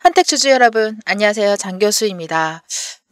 한택주주 여러분, 안녕하세요. 장교수입니다.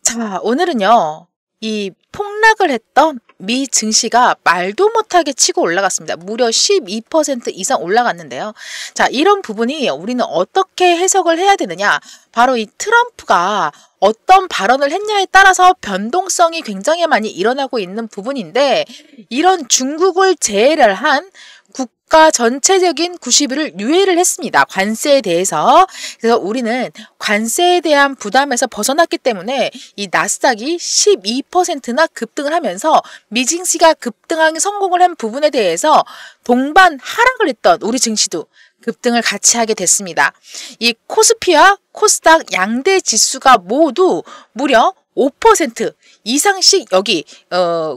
자, 오늘은요, 이 폭락을 했던 미 증시가 말도 못하게 치고 올라갔습니다. 무려 12% 이상 올라갔는데요. 자, 이런 부분이 우리는 어떻게 해석을 해야 되느냐? 바로 이 트럼프가 어떤 발언을 했냐에 따라서 변동성이 굉장히 많이 일어나고 있는 부분인데, 이런 중국을 제외를 한 국가 전체적인 90일을 유예를 했습니다. 관세에 대해서. 그래서 우리는 관세에 대한 부담에서 벗어났기 때문에 이 나스닥이 12%나 급등을 하면서 미증시가 급등하기 성공을 한 부분에 대해서 동반 하락을 했던 우리 증시도 급등을 같이 하게 됐습니다. 이 코스피와 코스닥 양대 지수가 모두 무려 5% 이상씩 여기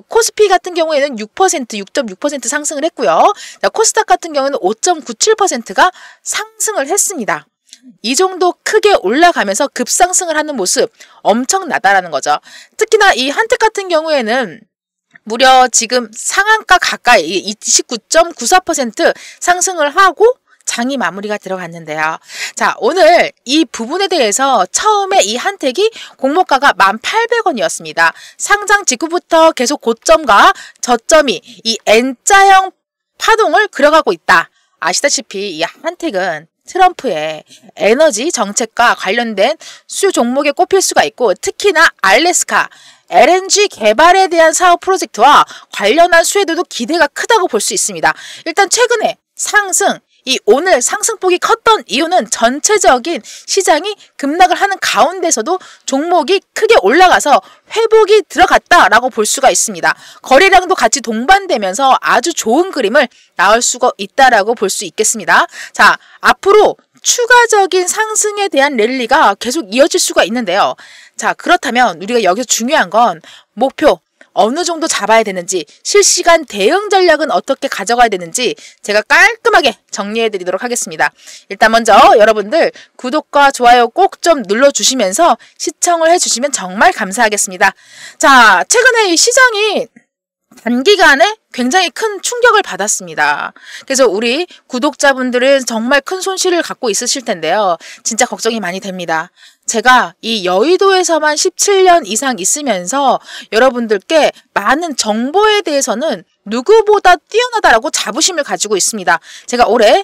코스피 같은 경우에는 6.6% 상승을 했고요. 코스닥 같은 경우는 5.97%가 상승을 했습니다. 이 정도 크게 올라가면서 급상승을 하는 모습 엄청나다라는 거죠. 특히나 이 한택 같은 경우에는 무려 지금 상한가 가까이 29.94% 상승을 하고 장이 마무리가 들어갔는데요. 자, 오늘 이 부분에 대해서 처음에 이 한택이 공모가가 1,800원이었습니다. 상장 직후부터 계속 고점과 저점이 이 N자형 파동을 그려가고 있다. 아시다시피 이 한택은 트럼프의 에너지 정책과 관련된 수요 종목에 꼽힐 수가 있고, 특히나 알래스카 LNG 개발에 대한 사업 프로젝트와 관련한 수혜도도 기대가 크다고 볼 수 있습니다. 일단 최근에 상승, 이 오늘 상승폭이 컸던 이유는 전체적인 시장이 급락을 하는 가운데서도 종목이 크게 올라가서 회복이 들어갔다라고 볼 수가 있습니다. 거래량도 같이 동반되면서 아주 좋은 그림을 나올 수가 있다라고 볼 수 있겠습니다. 자, 앞으로 추가적인 상승에 대한 랠리가 계속 이어질 수가 있는데요. 자, 그렇다면 우리가 여기서 중요한 건 목표 어느 정도 잡아야 되는지, 실시간 대응 전략은 어떻게 가져가야 되는지 제가 깔끔하게 정리해 드리도록 하겠습니다. 일단 먼저 여러분들 구독과 좋아요 꼭 좀 눌러주시면서 시청을 해주시면 정말 감사하겠습니다. 자, 최근에 이 시장이 단기간에 굉장히 큰 충격을 받았습니다. 그래서 우리 구독자분들은 정말 큰 손실을 갖고 있으실 텐데요. 진짜 걱정이 많이 됩니다. 제가 이 여의도에서만 17년 이상 있으면서 여러분들께 많은 정보에 대해서는 누구보다 뛰어나다라고 자부심을 가지고 있습니다. 제가 올해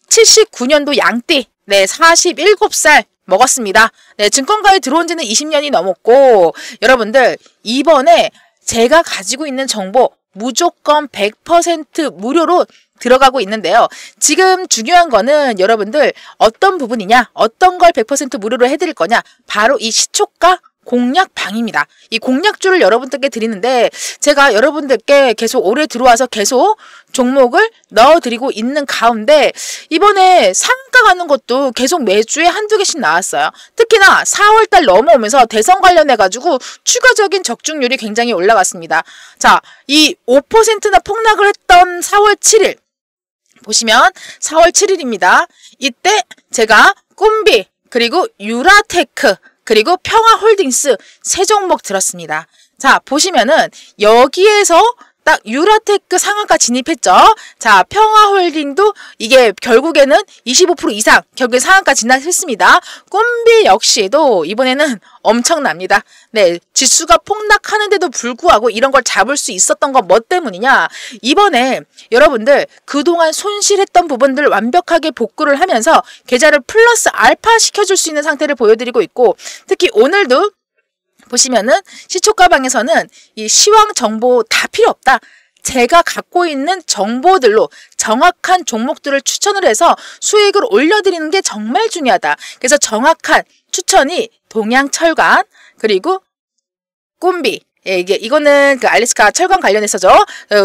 79년도 양띠, 47살 먹었습니다. 증권가에 들어온 지는 20년이 넘었고, 여러분들 이번에 제가 가지고 있는 정보 무조건 100% 무료로 들어가고 있는데요. 지금 중요한 거는 여러분들 어떤 부분이냐, 어떤 걸 100% 무료로 해드릴 거냐, 바로 이 시초가 공략방입니다. 이 공략주를 여러분들께 드리는데, 제가 여러분들께 계속 올해 들어와서 계속 종목을 넣어드리고 있는 가운데 이번에 상한가 가는 것도 계속 매주에 한두 개씩 나왔어요. 특히나 4월달 넘어오면서 대선 관련해가지고 추가적인 적중률이 굉장히 올라갔습니다. 자, 이 5%나 폭락을 했던 4월 7일 보시면 4월 7일입니다. 이때 제가 꿈비, 그리고 유라테크, 그리고 평화홀딩스 세 종목 들었습니다. 자, 보시면은 여기에서 딱 유라테크 상한가 진입했죠. 자, 평화홀딩도 이게 결국에는 25% 이상 결국에 상한가 진입했습니다. 꿈비 역시도 이번에는 엄청납니다. 네, 지수가 폭락하는데도 불구하고 이런 걸 잡을 수 있었던 건 뭐 때문이냐? 이번에 여러분들 그동안 손실했던 부분들 완벽하게 복구를 하면서 계좌를 플러스 알파 시켜줄 수 있는 상태를 보여드리고 있고, 특히 오늘도 보시면은 시초가방에서는 이 시황 정보 다 필요 없다. 제가 갖고 있는 정보들로 정확한 종목들을 추천을 해서 수익을 올려드리는 게 정말 중요하다. 그래서 정확한 추천이 동양철강, 그리고 꿈비. 예, 이거는 그 알래스카 철강 관련해서죠.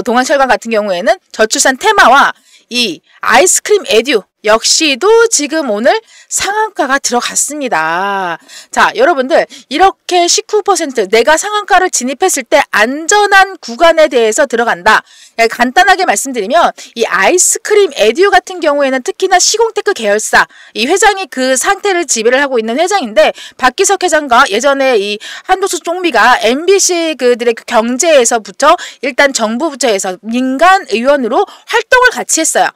동양철강 같은 경우에는 저출산 테마와 이 아이스크림 에듀 역시도 지금 오늘 상한가가 들어갔습니다. 자, 여러분들 이렇게 19% 내가 상한가를 진입했을 때 안전한 구간에 대해서 들어간다. 간단하게 말씀드리면 이 아이스크림 에듀 같은 경우에는 특히나 시공테크 계열사, 이 회장이 그 상태를 지배를 하고 있는 회장인데, 박기석 회장과 예전에 이 한도수 총비가 MBC 그들의 그 경제에서부터 일단 정부 부처에서 민간 의원으로 활동을 같이 했어요.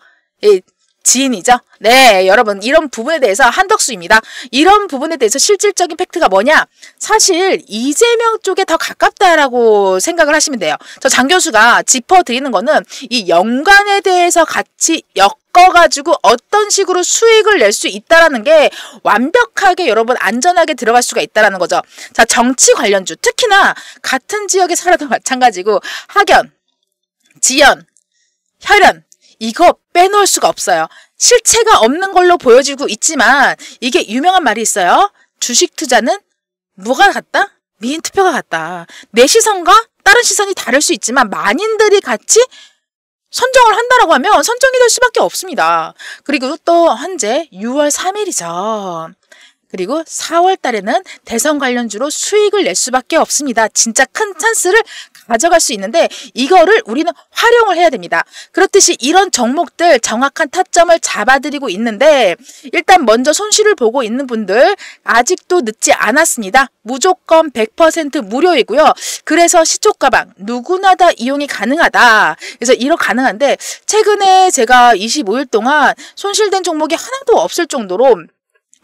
지인이죠. 네, 여러분 이런 부분에 대해서 한덕수입니다. 이런 부분에 대해서 실질적인 팩트가 뭐냐? 사실 이재명 쪽에 더 가깝다라고 생각을 하시면 돼요. 저 장 교수가 짚어드리는 거는 이 연관에 대해서 같이 엮어가지고 어떤 식으로 수익을 낼 수 있다라는 게 완벽하게 여러분 안전하게 들어갈 수가 있다라는 거죠. 자, 정치 관련주 특히나 같은 지역에 살아도 마찬가지고 학연, 지연, 혈연 이거 빼놓을 수가 없어요. 실체가 없는 걸로 보여지고 있지만 이게 유명한 말이 있어요. 주식 투자는 뭐가 같다? 미인 투표가 같다. 내 시선과 다른 시선이 다를 수 있지만 만인들이 같이 선정을 한다라고 하면 선정이 될 수밖에 없습니다. 그리고 또 현재 6월 3일이죠. 그리고 4월 달에는 대선 관련주로 수익을 낼 수밖에 없습니다. 진짜 큰 찬스를 가져갈 수 있는데 이거를 우리는 활용을 해야 됩니다. 그렇듯이 이런 종목들 정확한 타점을 잡아드리고 있는데 일단 먼저 손실을 보고 있는 분들 아직도 늦지 않았습니다. 무조건 100% 무료이고요. 그래서 시초가방 누구나 다 이용이 가능하다. 그래서 이렇게 가능한데 최근에 제가 25일 동안 손실된 종목이 하나도 없을 정도로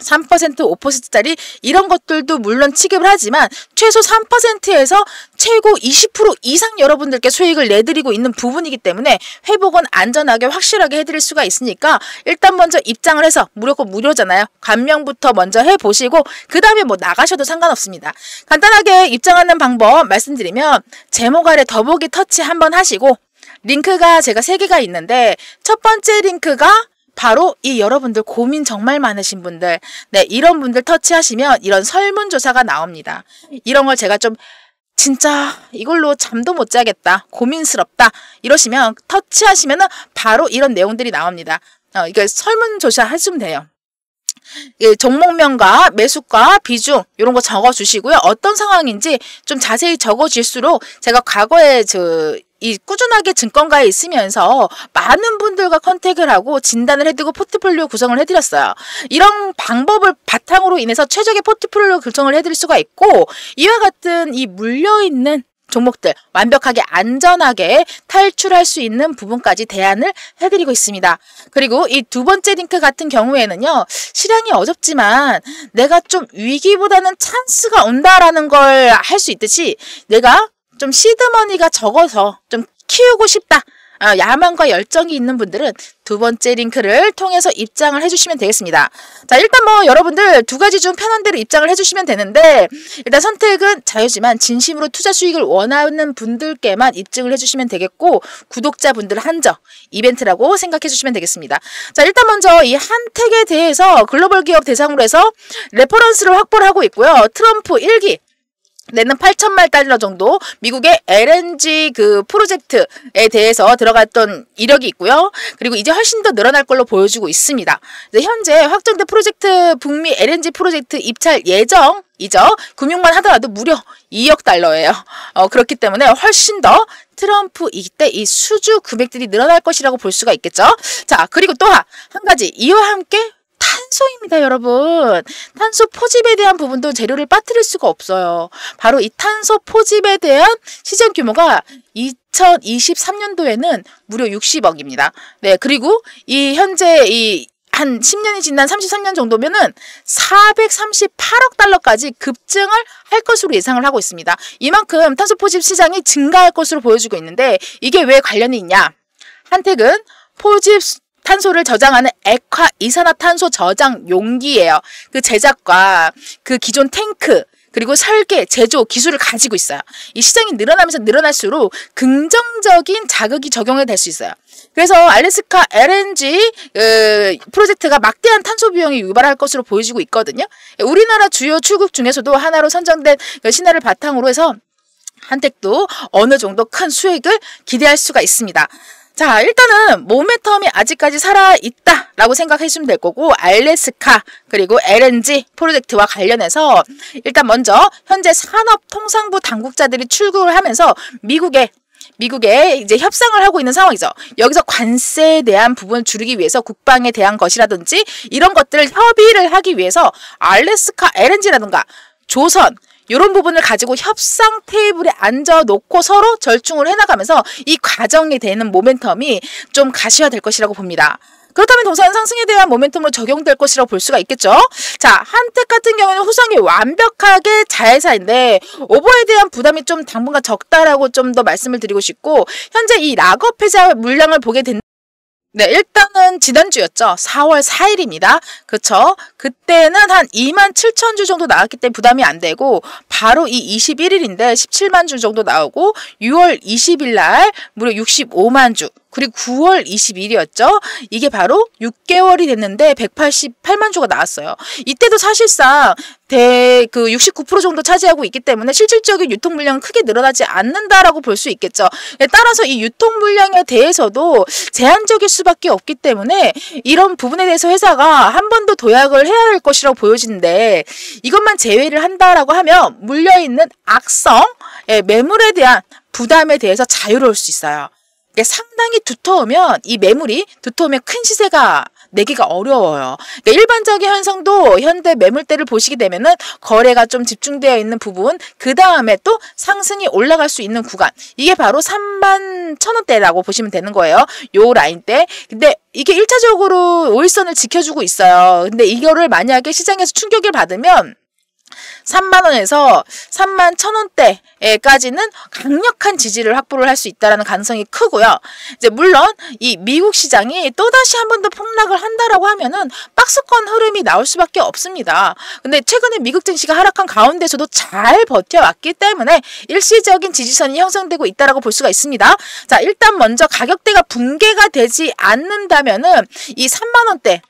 3%, 5%짜리 이런 것들도 물론 취급을 하지만 최소 3%에서 최고 20% 이상 여러분들께 수익을 내드리고 있는 부분이기 때문에 회복은 안전하게 확실하게 해드릴 수가 있으니까 일단 먼저 입장을 해서 무료잖아요. 감명부터 먼저 해보시고 그 다음에 뭐 나가셔도 상관없습니다. 간단하게 입장하는 방법 말씀드리면 제목 아래 더보기 터치 한번 하시고 링크가 제가 3개가 있는데 첫 번째 링크가 바로 이 여러분들 고민 정말 많으신 분들 네 이런 분들 터치하시면 이런 설문조사가 나옵니다. 이런 걸 제가 좀 진짜 이걸로 잠도 못 자겠다 고민스럽다 이러시면 터치하시면 바로 이런 내용들이 나옵니다. 이게 설문조사 하시면 돼요. 종목명과 매수가 비중 이런 거 적어주시고요. 어떤 상황인지 좀 자세히 적어줄수록 제가 과거에 이 꾸준하게 증권가에 있으면서 많은 분들과 컨택을 하고 진단을 해두고 포트폴리오 구성을 해드렸어요. 이런 방법을 바탕으로 인해서 최적의 포트폴리오 구성을 해드릴 수가 있고 이와 같은 이 물려있는 종목들 완벽하게 안전하게 탈출할 수 있는 부분까지 대안을 해드리고 있습니다. 그리고 이 두 번째 링크 같은 경우에는요. 시장이 어렵지만 내가 좀 위기보다는 찬스가 온다라는 걸 할 수 있듯이 내가 좀 시드머니가 적어서 좀 키우고 싶다. 야망과 열정이 있는 분들은 두 번째 링크를 통해서 입장을 해주시면 되겠습니다. 자, 일단 뭐 여러분들 두 가지 중 편한 대로 입장을 해주시면 되는데 일단 선택은 자유지만 진심으로 투자 수익을 원하는 분들께만 입증을 해주시면 되겠고 구독자분들 한정 이벤트라고 생각해 주시면 되겠습니다. 자, 일단 먼저 이 한택에 대해서 글로벌 기업 대상으로 해서 레퍼런스를 확보를 하고 있고요. 트럼프 1기 내는 8천만 달러 정도 미국의 LNG 그 프로젝트에 대해서 들어갔던 이력이 있고요. 그리고 이제 훨씬 더 늘어날 걸로 보여주고 있습니다. 현재 확정된 프로젝트 북미 LNG 프로젝트 입찰 예정이죠. 금융만 하더라도 무려 2억 달러예요. 그렇기 때문에 훨씬 더 트럼프 이때 이 수주 금액들이 늘어날 것이라고 볼 수가 있겠죠. 자, 그리고 또 한 가지 이와 함께 탄소입니다, 여러분. 탄소 포집에 대한 부분도 재료를 빠뜨릴 수가 없어요. 바로 이 탄소 포집에 대한 시장 규모가 2023년도에는 무려 60억입니다. 네, 그리고 이 현재 한 10년이 지난 33년 정도면은 438억 달러까지 급증을 할 것으로 예상을 하고 있습니다. 이만큼 탄소 포집 시장이 증가할 것으로 보여지고 있는데 이게 왜 관련이 있냐? 한택은 포집 탄소를 저장하는 액화 이산화탄소 저장 용기예요. 그 제작과 그 기존 탱크 그리고 설계, 제조 기술을 가지고 있어요. 이 시장이 늘어나면서 늘어날수록 긍정적인 자극이 적용이 될 수 있어요. 그래서 알래스카 LNG 프로젝트가 막대한 탄소 비용이 유발할 것으로 보여지고 있거든요. 우리나라 주요 출국 중에서도 하나로 선정된 신화를 바탕으로 해서 한택도 어느 정도 큰 수익을 기대할 수가 있습니다. 자, 일단은 모멘텀이 아직까지 살아있다라고 생각하시면 될 거고 알래스카 그리고 LNG 프로젝트와 관련해서 일단 먼저 현재 산업통상부 당국자들이 출국을 하면서 미국에 이제 협상을 하고 있는 상황이죠. 여기서 관세에 대한 부분을 줄이기 위해서 국방에 대한 것이라든지 이런 것들을 협의를 하기 위해서 알래스카 LNG라든가 조선 이런 부분을 가지고 협상 테이블에 앉아놓고 서로 절충을 해나가면서 이 과정에 되는 모멘텀이 좀 가시화될 것이라고 봅니다. 그렇다면 동사는 상승에 대한 모멘텀으로 적용될 것이라고 볼 수가 있겠죠. 자, 한택 같은 경우는 후성이 완벽하게 자회사인데 오버에 대한 부담이 좀 당분간 적다라고 좀 더 말씀을 드리고 싶고, 현재 이 락업 회사 물량을 보게 된다. 네, 일단은 지난주였죠. 4월 4일입니다. 그쵸? 그때는 한 27,000주 정도 나왔기 때문에 부담이 안 되고, 바로 이 21일인데 17만 주 정도 나오고, 6월 20일 날 무려 65만 주, 그리고 9월 20일이었죠. 이게 바로 6개월이 됐는데 188만 주가 나왔어요. 이때도 사실상 69% 정도 차지하고 있기 때문에 실질적인 유통 물량은 크게 늘어나지 않는다라고 볼 수 있겠죠. 따라서 이 유통 물량에 대해서도 제한적일 수밖에 없기 때문에 이런 부분에 대해서 회사가 한 번 더 도약을 해야 할 것이라고 보여지는데, 이것만 제외를 한다라고 하면 물려있는 악성 매물에 대한 부담에 대해서 자유로울 수 있어요. 상당히 두터우면, 이 매물이 두터우면 큰 시세가 내기가 어려워요. 일반적인 현상도 현대 매물대를 보시게 되면은 거래가 좀 집중되어 있는 부분, 그 다음에 또 상승이 올라갈 수 있는 구간, 이게 바로 31,000원대라고 보시면 되는 거예요. 요 라인대. 근데 이게 1차적으로 5일선을 지켜주고 있어요. 근데 이거를 만약에 시장에서 충격을 받으면 3만원에서 31,000원대까지는 강력한 지지를 확보를 할 수 있다는 가능성이 크고요. 이제 물론 이 미국 시장이 또다시 한 번 더 폭락을 한다라고 하면은 박스권 흐름이 나올 수밖에 없습니다. 근데 최근에 미국 증시가 하락한 가운데서도 잘 버텨왔기 때문에 일시적인 지지선이 형성되고 있다라고 볼 수가 있습니다. 자, 일단 먼저 가격대가 붕괴가 되지 않는다면은 이 3만원대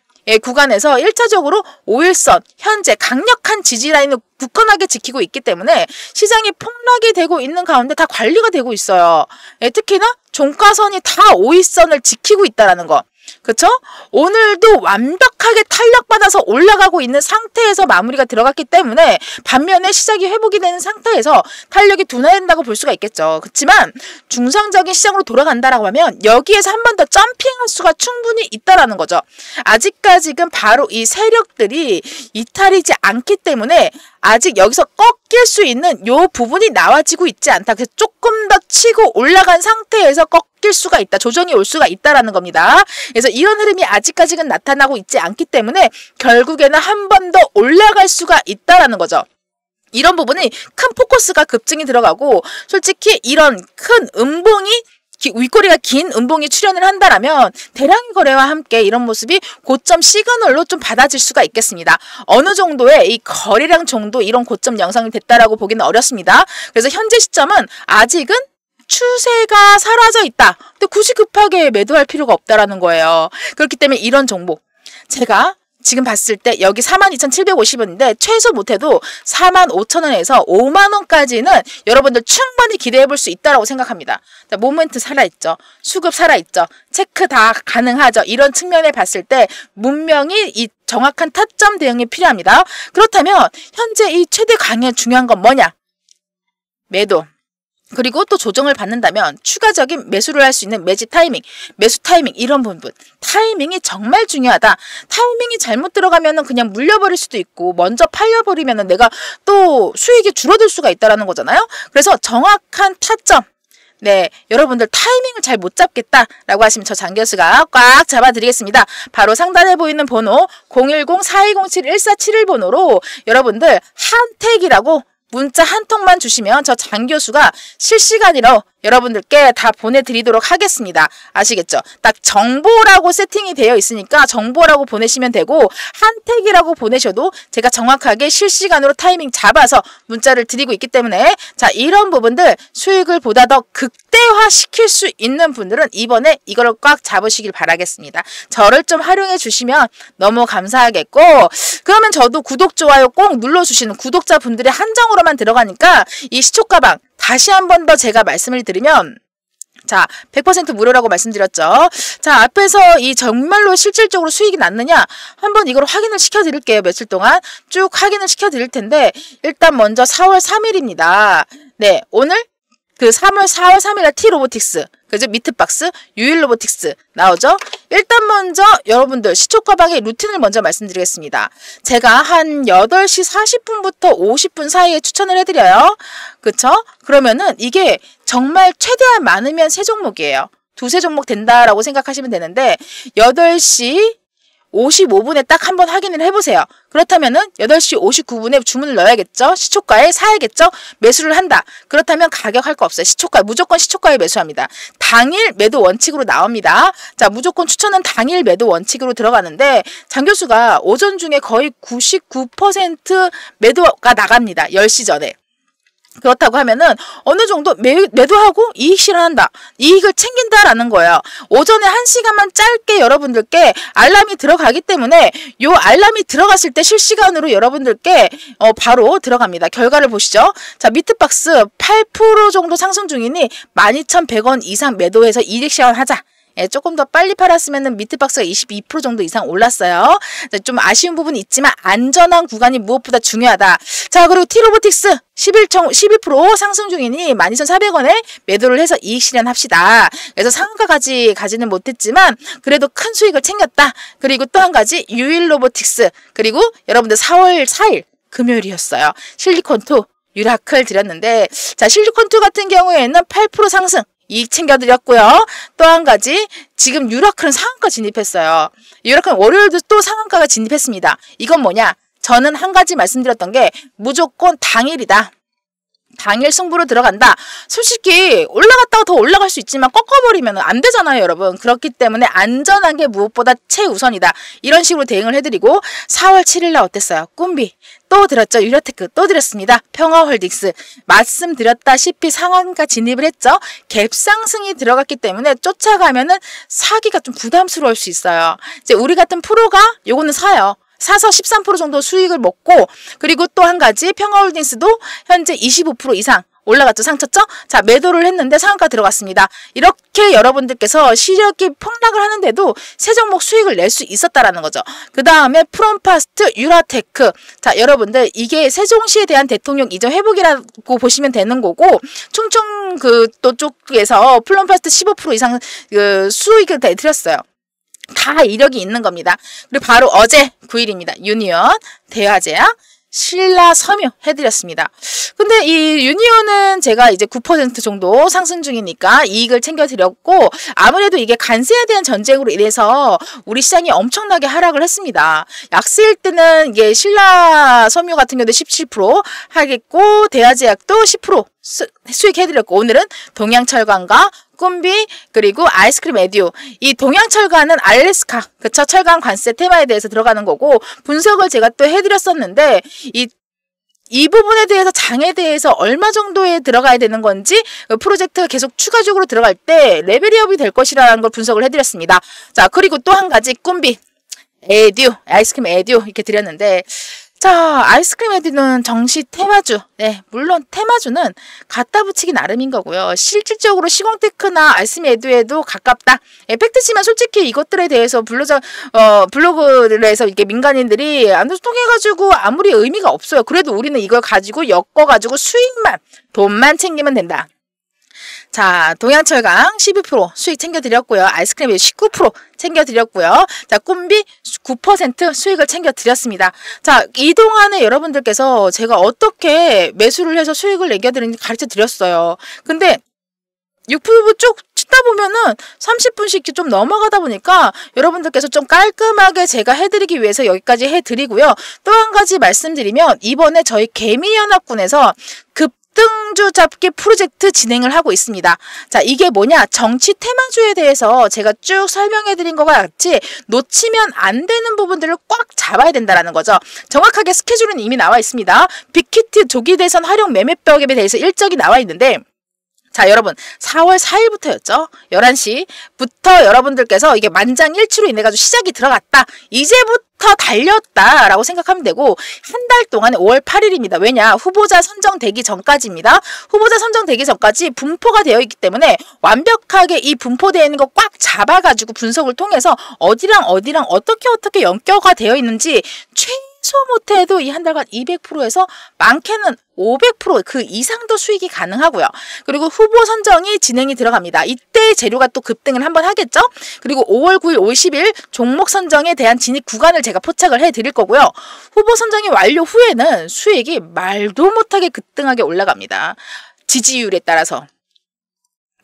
구간에서 1차적으로 5일선 현재 강력한 지지라인을 굳건하게 지키고 있기 때문에 시장이 폭락이 되고 있는 가운데 다 관리가 되고 있어요. 특히나 종가선이 다 5일선을 지키고 있다는 거. 그쵸? 오늘도 완벽하게 탄력받아서 올라가고 있는 상태에서 마무리가 들어갔기 때문에, 반면에 시장이 회복이 되는 상태에서 탄력이 둔화된다고 볼 수가 있겠죠. 그렇지만 중상적인 시장으로 돌아간다라고 하면 여기에서 한 번 더 점핑할 수가 충분히 있다라는 거죠. 아직까지는 바로 이 세력들이 이탈이지 않기 때문에 아직 여기서 꺾일 수 있는 요 부분이 나와지고 있지 않다. 그래서 조금 더 치고 올라간 상태에서 꺾일 수가 있다. 조정이 올 수가 있다라는 겁니다. 그래서 이런 흐름이 아직까지는 나타나고 있지 않기 때문에 결국에는 한 번 더 올라갈 수가 있다라는 거죠. 이런 부분이 큰 포커스가 급증이 들어가고, 솔직히 이런 큰 음봉이, 윗꼬리가 긴 음봉이 출현을 한다라면 대량의 거래와 함께 이런 모습이 고점 시그널로 좀 받아질 수가 있겠습니다. 어느 정도의 이 거래량 정도 이런 고점 양상이 됐다라고 보기는 어렵습니다. 그래서 현재 시점은 아직은 추세가 사라져 있다. 근데 굳이 급하게 매도할 필요가 없다라는 거예요. 그렇기 때문에 이런 종목, 제가 지금 봤을 때 여기 42,750원인데 최소 못해도 45,000원에서 5만원까지는 여러분들 충분히 기대해 볼 수 있다고 생각합니다. 자, 모멘트 살아있죠. 수급 살아있죠. 체크 다 가능하죠. 이런 측면에 봤을 때 분명히 이 정확한 타점 대응이 필요합니다. 그렇다면 현재 이 최대 강의 중요한 건 뭐냐? 매도. 그리고 또 조정을 받는다면 추가적인 매수를 할 수 있는 매집 타이밍, 매수 타이밍, 이런 부분. 타이밍이 정말 중요하다. 타이밍이 잘못 들어가면은 그냥 물려버릴 수도 있고, 먼저 팔려버리면은 내가 또 수익이 줄어들 수가 있다라는 거잖아요. 그래서 정확한 타점. 네, 여러분들 타이밍을 잘 못 잡겠다라고 하시면 저 장 교수가 꽉 잡아드리겠습니다. 바로 상단에 보이는 번호 010-4207-1471 번호로 여러분들 한택이라고 문자 한 통만 주시면 저 장 교수가 실시간으로 여러분들께 다 보내드리도록 하겠습니다. 아시겠죠? 딱 정보라고 세팅이 되어 있으니까 정보라고 보내시면 되고, 한택이라고 보내셔도 제가 정확하게 실시간으로 타이밍 잡아서 문자를 드리고 있기 때문에, 자, 이런 부분들 수익을 보다 더 극대화시킬 수 있는 분들은 이번에 이걸 꽉 잡으시길 바라겠습니다. 저를 좀 활용해 주시면 너무 감사하겠고, 그러면 저도 구독, 좋아요 꼭 눌러주시는 구독자분들의 한정으로만 들어가니까 이 시초가방 다시 한 번 더 제가 말씀을 드리면, 자, 100% 무료라고 말씀드렸죠. 자, 앞에서 이 정말로 실질적으로 수익이 났느냐 한번 이걸 확인을 시켜드릴게요. 며칠 동안 쭉 확인을 시켜드릴 텐데, 일단 먼저 4월 3일입니다. 네, 오늘 그 4월 3일날 T로보틱스, 그죠? 미트박스, 유일로보틱스 나오죠? 일단 먼저 여러분들 시초가방의 루틴을 먼저 말씀드리겠습니다. 제가 한 8시 40분부터 50분 사이에 추천을 해드려요. 그쵸? 그러면은 이게 정말 최대한 많으면 세 종목이에요. 두세 종목 된다라고 생각하시면 되는데 8시 55분에 딱 한번 확인을 해보세요. 그렇다면은 8시 59분에 주문을 넣어야겠죠. 시초가에 사야겠죠. 매수를 한다. 그렇다면 가격 할 거 없어요. 시초가 무조건 시초가에 매수합니다. 당일 매도 원칙으로 나옵니다. 자, 무조건 추천은 당일 매도 원칙으로 들어가는데 장 교수가 오전 중에 거의 99% 매도가 나갑니다. 10시 전에. 그렇다고 하면은 어느 정도 매도하고 이익 실현한다. 이익을 챙긴다라는 거예요. 오전에 1시간만 짧게 여러분들께 알람이 들어가기 때문에 요 알람이 들어갔을 때 실시간으로 여러분들께 바로 들어갑니다. 결과를 보시죠. 자, 미트박스 8% 정도 상승 중이니 12,100원 이상 매도해서 이익 실현하자. 예, 조금 더 빨리 팔았으면 미트박스가 22% 정도 이상 올랐어요. 좀 아쉬운 부분이 있지만 안전한 구간이 무엇보다 중요하다. 자, 그리고 T로보틱스 11% 상승 중이니 12,400원에 매도를 해서 이익 실현합시다. 그래서 상한가까지 가지는 못했지만 그래도 큰 수익을 챙겼다. 그리고 또 한 가지 유일로보틱스, 그리고 여러분들 4월 4일 금요일이었어요. 실리콘2 유라클 드렸는데, 자, 실리콘2 같은 경우에는 8% 상승 이익 챙겨드렸고요. 또 한 가지, 지금 유라클은 상한가 진입했어요. 유라클은 월요일도 또 상한가가 진입했습니다. 이건 뭐냐? 저는 한 가지 말씀드렸던 게 무조건 당일이다. 당일 승부로 들어간다. 솔직히 올라갔다가 더 올라갈 수 있지만 꺾어버리면 안 되잖아요, 여러분. 그렇기 때문에 안전한 게 무엇보다 최우선이다. 이런 식으로 대응을 해드리고 4월 7일날 어땠어요? 꿈비 또 드렸죠. 유라테크 또 드렸습니다. 평화홀딩스 말씀드렸다시피 상한가 진입을 했죠. 갭상승이 들어갔기 때문에 쫓아가면은 사기가 좀 부담스러울 수 있어요. 이제 우리 같은 프로가 요거는 사요. 사서 13% 정도 수익을 먹고, 그리고 또 한 가지 평화홀딩스도 현재 25% 이상 올라갔죠. 상쳤죠? 자, 매도를 했는데 상한가 들어갔습니다. 이렇게 여러분들께서 시력이 폭락을 하는데도 세 종목 수익을 낼 수 있었다라는 거죠. 그 다음에 프롬파스트, 유라테크. 자, 여러분들 이게 세종시에 대한 대통령 이전 회복이라고 보시면 되는 거고, 충청 또 쪽에서 프롬파스트 15% 이상 수익을 드렸어요. 다 이력이 있는 겁니다. 그리고 바로 어제 9일입니다. 유니온, 대화제약, 신라, 섬유 해드렸습니다. 근데 이 유니온은 제가 이제 9% 정도 상승 중이니까 이익을 챙겨드렸고, 아무래도 이게 관세에 대한 전쟁으로 인해서 우리 시장이 엄청나게 하락을 했습니다. 약세일 때는 이게 신라, 섬유 같은 경우도 17% 하겠고, 대화제약도 10% 수익해드렸고, 오늘은 동양철강과 꿈비, 그리고 아이스크림 에듀. 이 동양철강은 알래스카, 그쵸? 철강 관세 테마에 대해서 들어가는 거고, 분석을 제가 또 해드렸었는데, 이 부분에 대해서 장에 대해서 얼마 정도에 들어가야 되는 건지, 프로젝트가 계속 추가적으로 들어갈 때 레벨업이 될 것이라는 걸 분석을 해드렸습니다. 자, 그리고 또 한 가지 꿈비, 에듀, 아이스크림 에듀 이렇게 드렸는데, 자, 아이스크림 에듀는 정시 테마주. 네, 물론 테마주는 갖다 붙이기 나름인 거고요. 실질적으로 시공테크나 아이스크림 에듀에도 가깝다. 예, 팩트지만 솔직히 이것들에 대해서 블로그에서 이렇게 민간인들이 안 통해가지고 아무리 의미가 없어요. 그래도 우리는 이걸 가지고 엮어가지고 수익만, 돈만 챙기면 된다. 자, 동양철강 12% 수익 챙겨드렸고요. 아이스크림에 19% 챙겨드렸고요. 자, 꿈비 9% 수익을 챙겨드렸습니다. 자, 이 동안에 여러분들께서 제가 어떻게 매수를 해서 수익을 남겨드리는지 가르쳐드렸어요. 근데 유튜브 쭉 찍다 보면은 30분씩 좀 넘어가다 보니까 여러분들께서 좀 깔끔하게 제가 해드리기 위해서 여기까지 해드리고요. 또 한 가지 말씀드리면, 이번에 저희 개미연합군에서 급등주 잡기 프로젝트 진행을 하고 있습니다. 자, 이게 뭐냐? 정치 테마주에 대해서 제가 쭉 설명해드린 것과 같이 놓치면 안 되는 부분들을 꽉 잡아야 된다는 거죠. 정확하게 스케줄은 이미 나와 있습니다. 빅히트 조기 대선 활용 매매벽에 대해서 일정이 나와 있는데, 자, 여러분 4월 4일부터였죠. 11시부터 여러분들께서 이게 만장일치로 인해가지고 시작이 들어갔다. 이제부터 달렸다라고 생각하면 되고, 한 달 동안에 5월 8일입니다. 왜냐? 후보자 선정되기 전까지입니다. 후보자 선정되기 전까지 분포가 되어 있기 때문에 완벽하게 이 분포되어 있는 거 꽉 잡아가지고 분석을 통해서 어디랑 어떻게 연결가 되어 있는지 최소 못해도 이 한 달간 200%에서 많게는 500% 그 이상도 수익이 가능하고요. 그리고 후보 선정이 진행이 들어갑니다. 이때 재료가 또 급등을 한번 하겠죠. 그리고 5월 9일, 5월 10일 종목 선정에 대한 진입 구간을 제가 포착을 해드릴 거고요. 후보 선정이 완료 후에는 수익이 말도 못하게 급등하게 올라갑니다. 지지율에 따라서.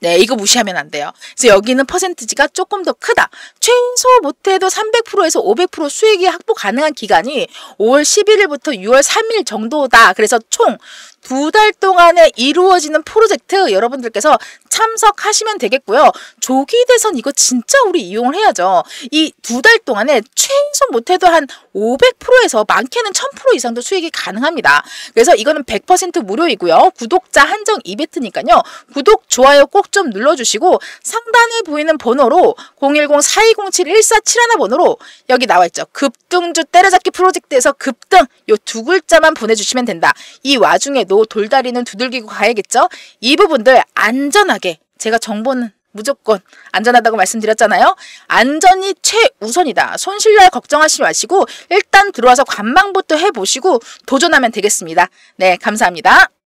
네, 이거 무시하면 안 돼요. 그래서 여기는 퍼센티지가 조금 더 크다. 최소 못해도 300%에서 500% 수익이 확보 가능한 기간이 5월 11일부터 6월 3일 정도다. 그래서 총 2달 동안에 이루어지는 프로젝트 여러분들께서 참석하시면 되겠고요. 조기 대선 이거 진짜 우리 이용을 해야죠. 이 2달 동안에 최소 못해도 한 500%에서 많게는 1000% 이상도 수익이 가능합니다. 그래서 이거는 100% 무료이고요. 구독자 한정 이벤트니까요. 구독, 좋아요 꼭 좀 눌러주시고 상단에 보이는 번호로 010-4207-1471 번호로 여기 나와있죠. 급등주 때려잡기 프로젝트에서 급등 요 두 글자만 보내주시면 된다. 이 와중에도 돌다리는 두들기고 가야겠죠. 이 부분들 안전하게 제가 정보는 무조건 안전하다고 말씀드렸잖아요. 안전이 최우선이다. 손실날 걱정하시지 마시고 일단 들어와서 관망부터 해보시고 도전하면 되겠습니다. 네, 감사합니다.